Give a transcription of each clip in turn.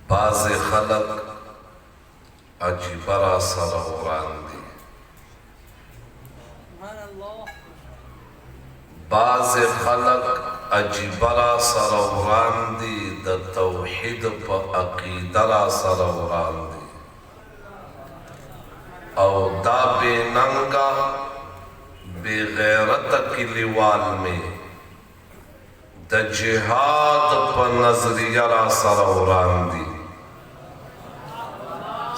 बाज़ खलक अजीबरा सरवरान दी, बाज़ खलक अजीबरा सरवरान दी, द तौहीद प अकीदरा सरवरान दी। औ दा बेनंगा बेगैरत किलीवाल में द जिहाद प नजरिया सरवरान दी।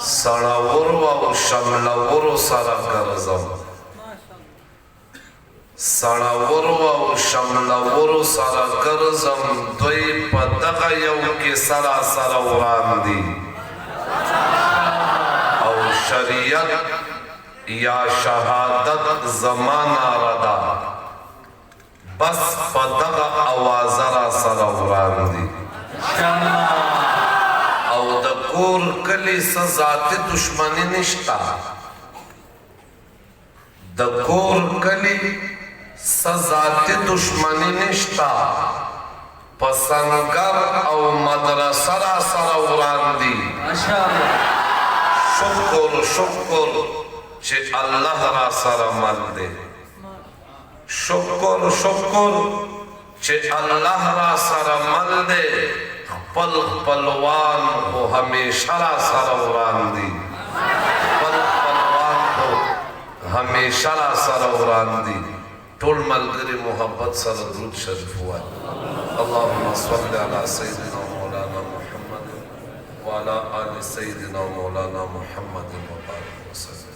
सड़ावर व शमलवर सरा करजम, सड़ावर व शमलवर सरा करजम, दोई पदक यौ के सरा सरवरान दी। और शरीयत या शहादत जमाना रदा, बस पदक आवाजरा सरवरान दी। और द कोर कली सजाते दुश्मनी निष्ठा, द कोर कली सजाते दुश्मनी निष्ठा, पसंगर और मदरसरा सरवरान दी। शुक्र शुक्र चे अल्लाह रा सरमल दे, शुक्र शुक्र चे अल्लाह रा सरमल दे। पल पलवान को हमेशा सरवरान दी, पल पलवान को हमेशा सरवरान दी। टोल मलगरी मोहब्बत सर दुरूद शरीफ हुआ। अल्लाहुम्मा सल्लि अला सय्यिदिना मौलाना मुहम्मद व अला आलि सय्यिदिना मौलाना मुहम्मद व बारिक वसल्लम।